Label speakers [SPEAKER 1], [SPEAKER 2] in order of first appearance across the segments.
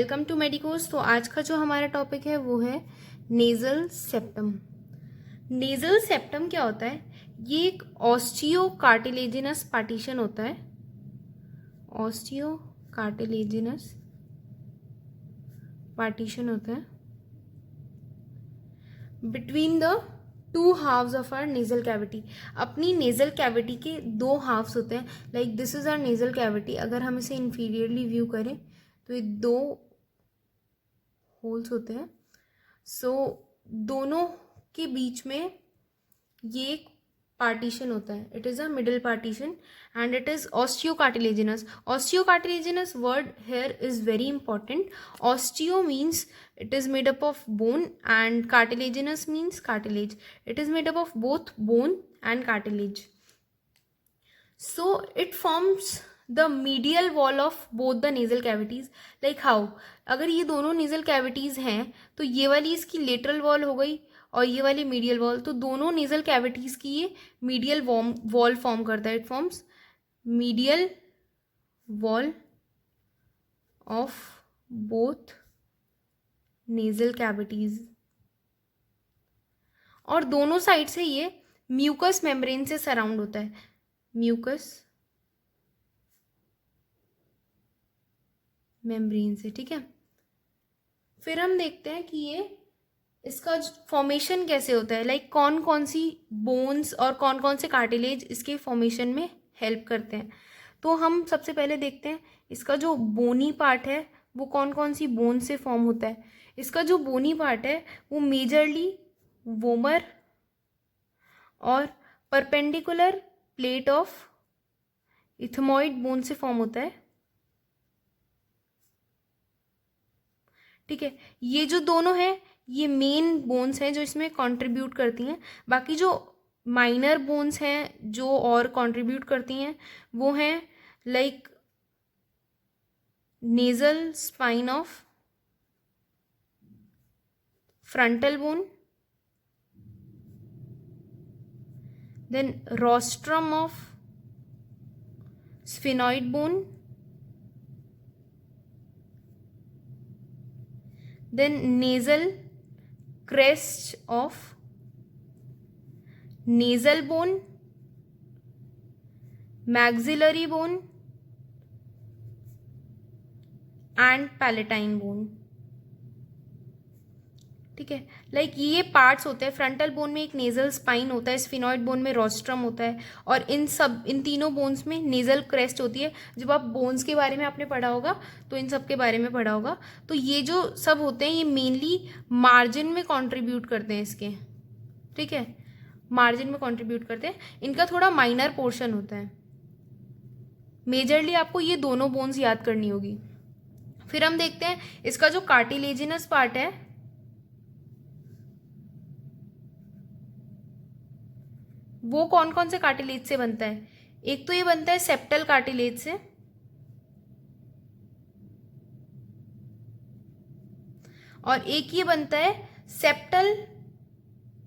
[SPEAKER 1] Welcome to medicos. तो आज का जो हमारा टॉपिक है वो है नेजल सेप्टम। नेजल सेप्टम क्या होता है? ये एक ऑस्टियो कार्टिलेजिनस पार्टीशन होता है। ऑस्टियो कार्टिलेजिनस पार्टीशन होता है between the two halves of our nasal cavity. अपनी नेजल कैविटी के दो हाफ्स होते हैं। Like this is our nasal cavity. अगर हम इसे इंफीरियरली व्यू करें तो ये दो होल्स होते हैं। सो दोनों के बीच में ये एक पार्टीशन होता है। It is a middle partition and it is osteocartilaginous. Osteocartilaginous word here is very important. Osteo means it is made up of bone and cartilaginous means cartilage. It is made up of both bone and cartilage. So it forms the medial wall of both the nasal cavities. Like how? अगर ये दोनों nasal cavities हैं तो ये वाली इसकी lateral wall हो गई और ये वाली medial wall, तो दोनों nasal cavities की ये medial wall form करता है. It forms medial wall of both nasal cavities और दोनों साइड से ये म्यूकस मेम्ब्रेन से सराउंड होता है। म्यूकस मेम्ब्रेन से, ठीक है। फिर हम देखते हैं कि ये इसका फॉर्मेशन कैसे होता है। लाइक कौन कौन सी बोन्स और कौन कौन से कार्टिलेज इसके फॉर्मेशन में हेल्प करते हैं। तो हम सबसे पहले देखते हैं इसका जो बोनी पार्ट है वो कौन कौन सी बोन से फॉर्म होता है। इसका जो बोनी पार्ट है वो मेजरली वोमर और perpendicular plate of ethmoid bone से फॉर्म होता है, ठीक है। ये जो दोनों हैं ये मेन बोन्स हैं जो इसमें कंट्रीब्यूट करती हैं। बाकी जो माइनर बोन्स हैं जो और कंट्रीब्यूट करती हैं वो हैं like nasal spine of frontal bone, then rostrum of sphenoid bone, then nasal crest of nasal bone, maxillary bone and palatine bone, ठीक है। लाइक ये पार्ट्स होते हैं। फ्रंटल बोन में एक नेजल स्पाइन होता है, स्फिनॉइड बोन में रोस्ट्रम होता है और इन तीनों बोन्स में नेजल क्रेस्ट होती है। जब आप बोन्स के बारे में आपने पढ़ा होगा तो इन सब के बारे में पढ़ा होगा। तो ये जो सब होते हैं ये मेनली मार्जिन में कंट्रीब्यूट करते हैं इसके, ठीक है। मार्जिन में कंट्रीब्यूट करते हैं। इनका थोड़ा माइनर पोर्शन होता है। मेजरली आपको ये दोनों बोन्स याद करनी होगी। फिर हम देखते हैं इसका जो कार्टिलेजिनस पार्ट है वो कौन कौन से कार्टिलेज से बनता है। एक तो ये बनता है सेप्टल कार्टिलेज से, और एक ये बनता है septal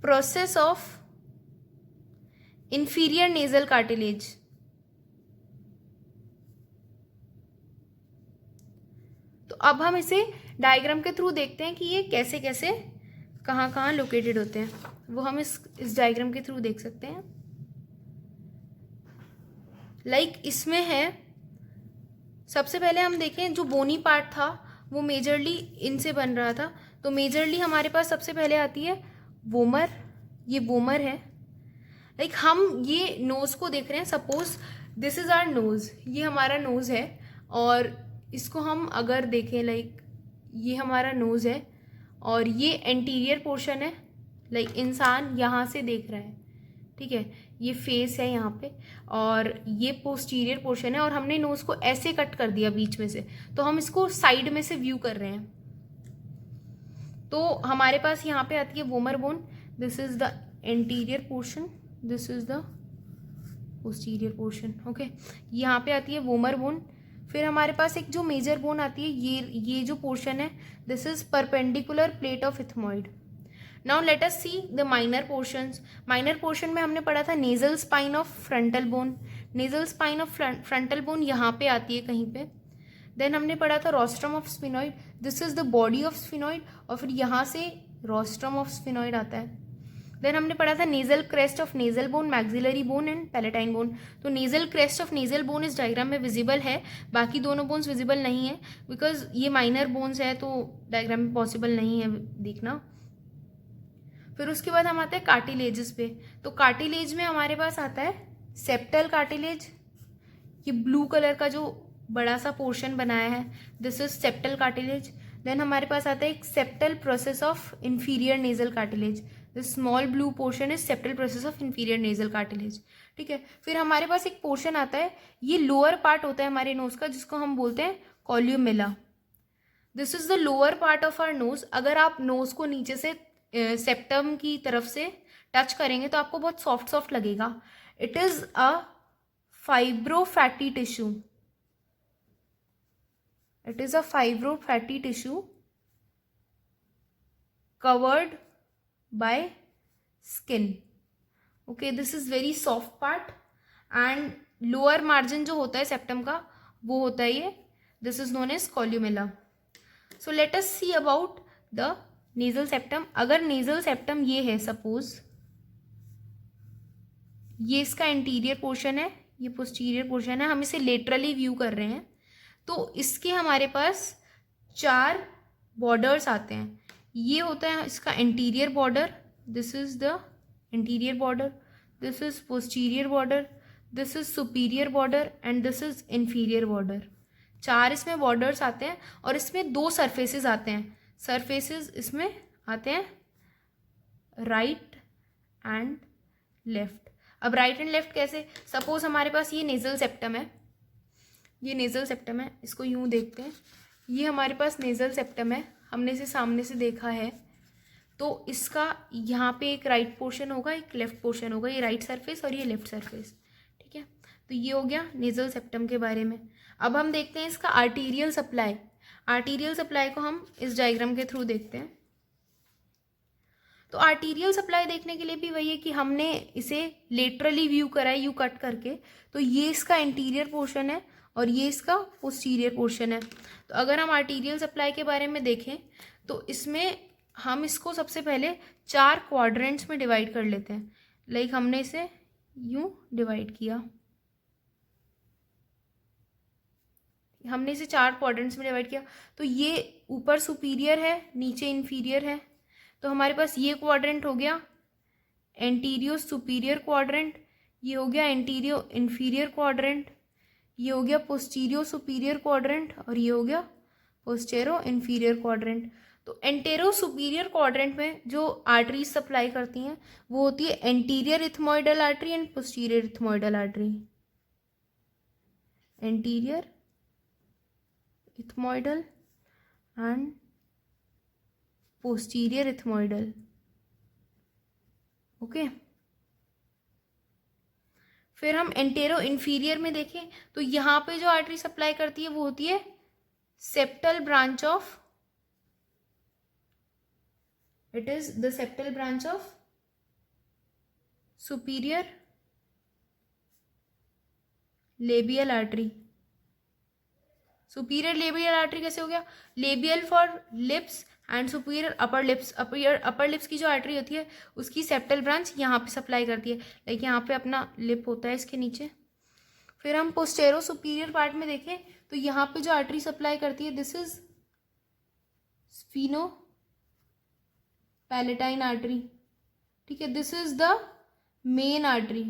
[SPEAKER 1] process of inferior nasal cartilage. तो अब हम इसे डायग्राम के थ्रू देखते हैं कि ये कैसे कैसे कहाँ कहाँ लोकेटेड होते हैं। वो हम इस डायग्राम के थ्रू देख सकते हैं। लाइक इसमें है, सबसे पहले हम देखें जो बोनी पार्ट था वो मेजरली इनसे बन रहा था। तो मेजरली हमारे पास सबसे पहले आती है वोमर। ये वोमर है। लाइक हम ये नोज को देख रहे हैं। Suppose this is our nose, ये हमारा नोज है और इसको हम अगर देखें लाइक ये हमारा नोज है और ये एंटीरियर पोर्शन है। लाइक इंसान यहाँ से देख रहा है, ठीक है। ये फेस है यहाँ पे और ये पोस्टीरियर पोर्शन है और हमने नोज को ऐसे कट कर दिया बीच में से, तो हम इसको साइड में से व्यू कर रहे हैं। तो हमारे पास यहाँ पे आती है vomer bone. This is the anterior portion, this is the posterior portion, okay. यहाँ पे आती है वोमर बोन। फिर हमारे पास एक जो मेजर बोन आती है ये जो पोर्शन है this is perpendicular plate of ethmoid. Now let us see the minor portions. Minor portion में हमने पढ़ा था nasal spine of frontal bone. Nasal spine of frontal bone यहाँ पे आती है कहीं पे। देन हमने पढ़ा था rostrum of sphenoid, this is the body of sphenoid, और फिर यहाँ से रोस्ट्रम ऑफ स्फिनॉइड आता है। देन हमने पढ़ा था nasal crest of nasal bone, maxillary bone and palatine bone. तो nasal crest of nasal bone इस डायग्राम में विजिबल है, बाकी दोनों बोन्स विजिबल नहीं है बिकॉज ये माइनर बोन्स है, तो डायग्राम में पॉसिबल नहीं है देखना। फिर उसके बाद हम आते हैं कार्टिलेजेस पे। तो कार्टिलेज में हमारे पास आता है सेप्टल कार्टिलेज, ये ब्लू कलर का जो बड़ा सा पोर्शन बनाया है, this is septal cartilage. Then हमारे पास आता है एक septal process of inferior nasal cartilage, this small blue portion is septal process of inferior nasal cartilage. ठीक है, फिर हमारे पास एक पोर्शन आता है, ये लोअर पार्ट होता है हमारे नोज का, जिसको हम बोलते हैं columella. This is the lower part of our nose. अगर आप नोज को नीचे से सेप्टम की तरफ से टच करेंगे तो आपको बहुत सॉफ्ट सॉफ्ट लगेगा। It is a fibrofatty tissue, it is a fibrofatty tissue covered by skin. Okay, this is very soft part and lower margin जो होता है सेप्टम का वो होता है ये, this is known as columella. So let us see about the nasal septum. अगर nasal septum ये है, सपोज ये इसका इंटीरियर पोर्शन है, ये पोस्टीरियर पोर्शन है, हम इसे लेटरली व्यू कर रहे हैं, तो इसके हमारे पास 4 बॉर्डर्स आते हैं। ये होता है इसका interior border, this is the interior border, this is posterior border, this is superior border and this is inferior border. 4 इसमें बॉर्डर्स आते हैं और इसमें 2 सरफेसेस आते हैं। सरफेसेस इसमें आते हैं राइट एंड लेफ्ट। अब राइट एंड लेफ्ट कैसे, सपोज हमारे पास ये नेजल सेप्टम है, ये नेजल सेप्टम है, इसको यूं देखते हैं, ये हमारे पास नेजल सेप्टम है, हमने इसे सामने से देखा है, तो इसका यहाँ पे एक राइट पोर्शन होगा, एक लेफ्ट पोर्शन होगा, ये राइट सरफेस और ये लेफ्ट सरफेस। ठीक है, तो ये हो गया नेजल सेप्टम के बारे में। अब हम देखते हैं इसका आर्टीरियल सप्लाई। आर्टीरियल सप्लाई को हम इस डायग्राम के थ्रू देखते हैं। तो आर्टीरियल सप्लाई देखने के लिए भी वही है कि हमने इसे लेटरली व्यू करा है, यू कट करके, तो ये इसका इंटीरियर पोर्शन है और ये इसका पोस्टीरियर पोर्शन है। तो अगर हम आर्टीरियल सप्लाई के बारे में देखें तो इसमें हम इसको सबसे पहले 4 क्वाड्रेंट्स में डिवाइड कर लेते हैं। लाइक हमने इसे यूं डिवाइड किया, हमने इसे 4 क्वाड्रेंट्स में डिवाइड किया, तो ये ऊपर सुपीरियर है, नीचे इंफीरियर है, तो हमारे पास ये क्वाड्रेंट हो गया एंटीरियो सुपीरियर क्वाड्रेंट, ये हो गया एंटीरियो इंफीरियर क्वाड्रेंट, ये हो गया पोस्टीरियो सुपीरियर क्वाड्रेंट और ये हो गया पोस्टेरो इंफीरियर क्वाड्रेंट। तो एंटेरो सुपीरियर क्वाड्रेंट में जो आर्टरीज सप्लाई करती हैं वो होती है anterior ethmoidal artery and posterior ethmoidal artery. Anterior ethmoidal and posterior ethmoidal. Okay, फिर हम एंटेरो इंफीरियर में देखें तो यहाँ पे जो आर्टरी सप्लाई करती है वो होती है septal branch of, it is the septal branch of superior labial artery. Superior labial artery कैसे हो गया, labial for lips and superior upper lips. Upper lips की जो आर्टरी होती है उसकी सेप्टल ब्रांच यहाँ पे सप्लाई करती है, लाइक यहाँ पे अपना लिप होता है इसके नीचे। फिर हम पोस्टेरो सुपीरियर पार्ट में देखें तो यहाँ पे जो आर्टरी सप्लाई करती है this is sphenopalatine artery. ठीक है, this is the main artery.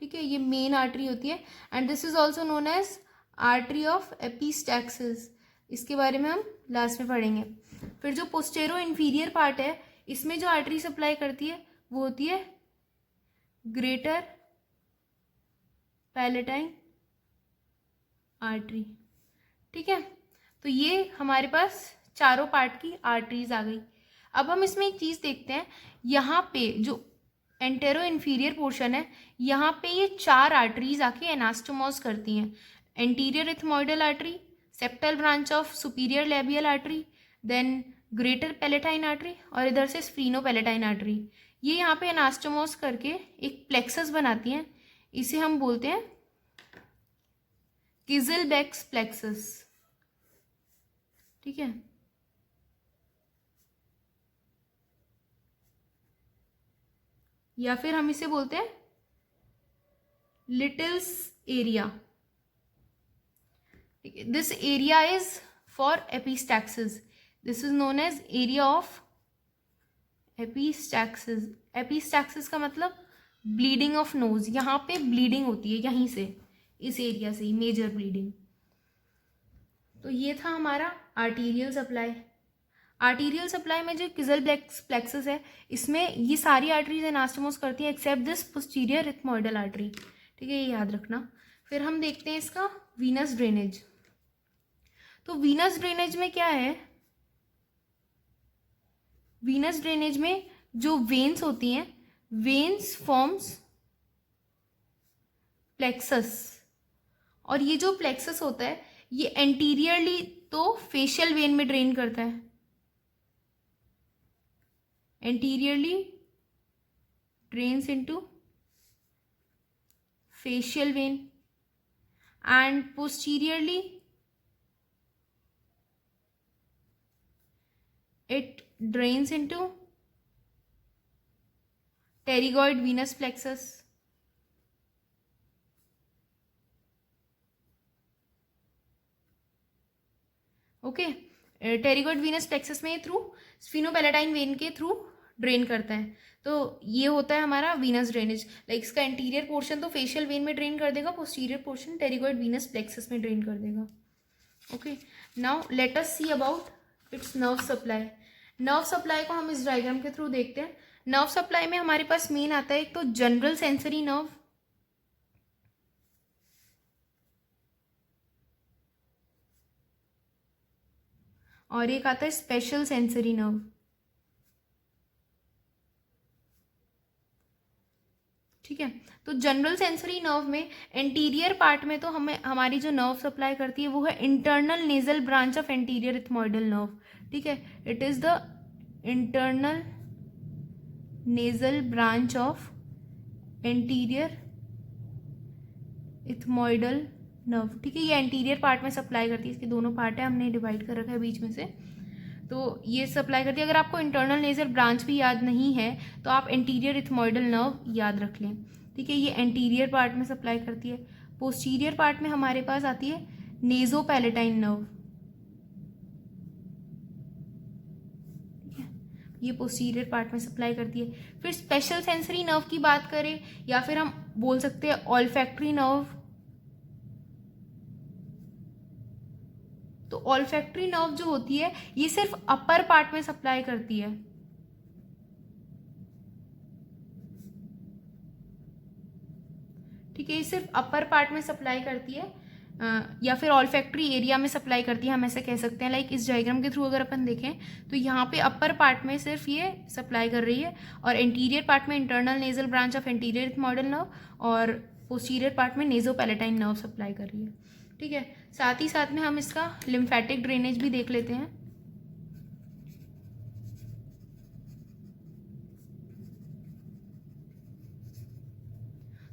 [SPEAKER 1] ठीक है, ये मेन आर्टरी होती है and this is also known as artery of epistaxis. इसके बारे में हम लास्ट में पढ़ेंगे। फिर जो पोस्टेरो इंफीरियर पार्ट है इसमें जो आर्टरी सप्लाई करती है वो होती है ग्रेटर पैलेटाइन आर्टरी। ठीक है, तो ये हमारे पास चारों पार्ट की आर्टरीज आ गई। अब हम इसमें एक चीज़ देखते हैं, यहाँ पे जो एंटेरो इंफीरियर पोर्शन है यहाँ पे ये 4 आर्टरीज आके एनास्टोमोस करती हैं। Anterior ethmoidal artery, septal branch of superior labial artery, then greater palatine artery और इधर से स्फ्रीनो पैलेटाइन आर्टरी। ये यहाँ पे एनास्टोमोस करके एक प्लेक्सस बनाती हैं, इसे हम बोलते हैं किज़लबेक्स प्लेक्सस। ठीक है, या फिर हम इसे बोलते हैं लिटिल्स एरिया। ठीक है, this area is for epistaxis, this is known as area of epistaxis. Epistaxis का मतलब ब्लीडिंग ऑफ नोज, यहाँ पे ब्लीडिंग होती है यहीं से, इस एरिया से ही मेजर ब्लीडिंग। तो ये था हमारा आर्टीरियल सप्लाई। आर्टीरियल सप्लाई में जो किजल प्लेक्सस है, इसमें ये सारी आर्टरीज एनास्टोमोस करती है except this posterior ethmoidal artery. ठीक है, ये याद रखना। फिर हम देखते हैं इसका वीनस ड्रेनेज। तो वीनस ड्रेनेज में क्या है, वीनस ड्रेनेज में जो वेन्स होती हैं, वेन्स फॉर्म्स प्लेक्सस, और ये जो प्लेक्सस होता है ये एंटीरियरली तो फेशियल वेन में ड्रेन करता है, anteriorly drains into facial vein and posteriorly it drains into pterygoid venous plexus। Okay, pterygoid Venus plexus में थ्रू स्फीनोपैलेटाइन वेन के थ्रू ड्रेन करता है। तो ये होता है हमारा वीनस ड्रेनेज। लाइक इसका इंटीरियर पोर्शन तो फेशियल वेन में ड्रेन कर देगा, posterior portion pterygoid Venus plexus में ड्रेन कर देगा। Okay, now let us see about it's nerve supply. Nerve supply को हम इस डायग्राम के थ्रू देखते हैं। नर्व सप्लाई में हमारे पास मेन आता है एक तो जनरल सेंसरी नर्व, और एक आता है स्पेशल सेंसरी नर्व। ठीक है, तो जनरल सेंसरी नर्व में एंटीरियर पार्ट में तो हमें हमारी जो नर्व सप्लाई करती है वो है internal nasal branch of anterior ethmoidal nerve. ठीक है, it is the internal nasal branch of anterior ethmoidal nerve. ठीक है, ये एंटीरियर पार्ट में सप्लाई करती है, इसके दोनों पार्ट है, हमने डिवाइड कर रखा है बीच में से। तो ये सप्लाई करती है। अगर आपको इंटरनल नेजल ब्रांच भी याद नहीं है तो आप एंटीरियर इथमोइडल नर्व याद रख लें। ठीक है, ये एंटीरियर पार्ट में सप्लाई करती है। पोस्टीरियर पार्ट में हमारे पास आती है नेजोपैलेटाइन नर्व। ठीक है, ये पोस्टीरियर पार्ट में सप्लाई करती है। फिर स्पेशल सेंसरी नर्व की बात करें या फिर हम बोल सकते हैं ऑल्फैक्टरी नर्व। तो ऑल्फैक्टरी नर्व जो होती है ये सिर्फ अपर पार्ट में सप्लाई करती है। ठीक है, ये सिर्फ अपर पार्ट में सप्लाई करती है, या फिर ऑल्फैक्टरी एरिया में सप्लाई करती है, हम ऐसे कह सकते हैं। लाइक इस डायग्राम के थ्रू अगर अपन देखें तो यहाँ पे अपर पार्ट में सिर्फ ये सप्लाई कर रही है, और एंटीरियर पार्ट में internal nasal branch of anterior ethmoidal nerve और पोस्टीरियर पार्ट में नेजोपैलेटाइन नर्व सप्लाई कर रही है। ठीक है, साथ ही साथ में हम इसका लिम्फेटिक ड्रेनेज भी देख लेते हैं।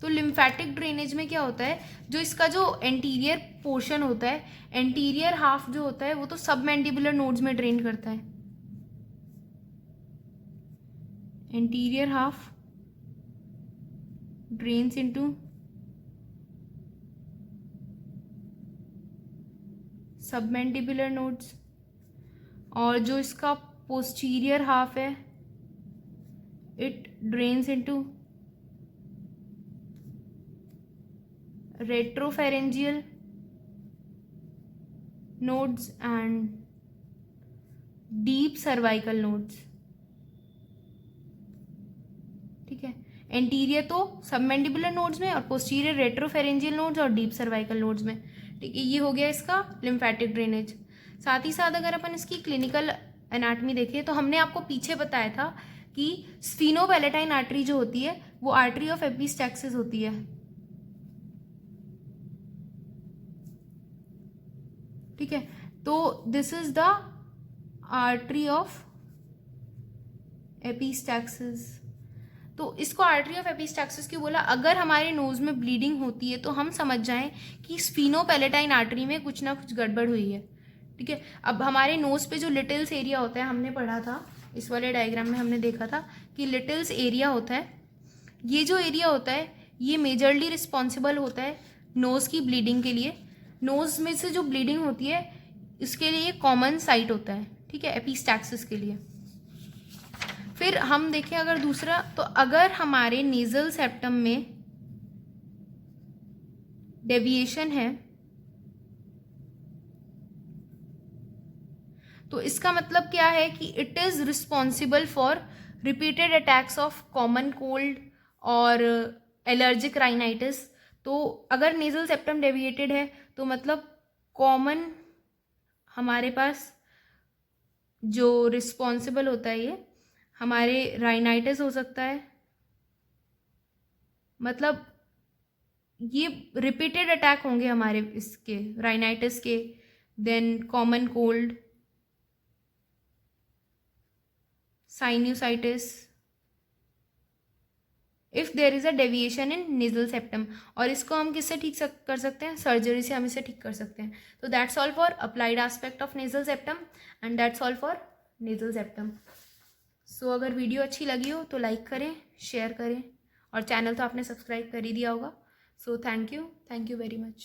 [SPEAKER 1] तो लिम्फेटिक ड्रेनेज में क्या होता है, जो इसका जो एंटीरियर पोर्शन होता है, एंटीरियर हाफ जो होता है वो तो सबमैंडिबुलर नोड्स में ड्रेन करता है। Anterior half drains into submandibular nodes, और जो इसका पोस्टीरियर हाफ है it drains into retropharyngeal nodes and deep cervical nodes. ठीक है, एंटीरियर तो सबमैंडिबुलर नोड्स में और पोस्टीरियर रेट्रोफेरेंजियल नोड्स और डीप सर्वाइकल नोड्स में। ठीक है, ये हो गया इसका लिम्फेटिक ड्रेनेज। साथ ही साथ अगर अपन इसकी क्लिनिकल एनाटमी देखें तो हमने आपको पीछे बताया था कि स्फीनोपैलेटाइन आर्टरी जो होती है वो आर्टरी ऑफ एपिस्टैक्सिस होती है। ठीक है, तो this is the artery of epistaxis. तो इसको आर्टरी ऑफ एपिस्टैक्सिस क्यों बोला, अगर हमारे नोज में ब्लीडिंग होती है तो हम समझ जाएं कि स्फीनोपैलेटाइन आर्टरी में कुछ ना कुछ गड़बड़ हुई है। ठीक है। अब हमारे नोज पे जो लिटिल्स एरिया होता है, हमने पढ़ा था इस वाले डायग्राम में, हमने देखा था कि लिटिल्स एरिया होता है, ये जो एरिया होता है ये मेजरली रिस्पॉन्सिबल होता है नोज़ की ब्लीडिंग के लिए। नोज़ में से जो ब्लीडिंग होती है इसके लिए कॉमन साइट होता है, ठीक है, एपिस्टैक्सिस के लिए। फिर हम देखें अगर दूसरा, तो अगर हमारे नेजल सेप्टम में डेविएशन है तो इसका मतलब क्या है कि it is responsible for repeated attacks of common cold और एलर्जिक राइनाइटिस। तो अगर नेजल सेप्टम डेविएटेड है तो मतलब कॉमन हमारे पास जो रिस्पॉन्सिबल होता है ये हमारे राइनाइटिस हो सकता है, मतलब ये रिपीटेड अटैक होंगे हमारे इसके राइनाइटिस के, then common cold, sinusitis, if there is a deviation in nasal septum. और इसको हम किससे ठीक कर सकते हैं? सर्जरी से हम इसे ठीक कर सकते हैं। तो that's all for applied aspect of nasal septum and that's all for nasal septum. So अगर वीडियो अच्छी लगी हो तो लाइक करें, शेयर करें, और चैनल तो आपने सब्सक्राइब कर ही दिया होगा। So thank you very much.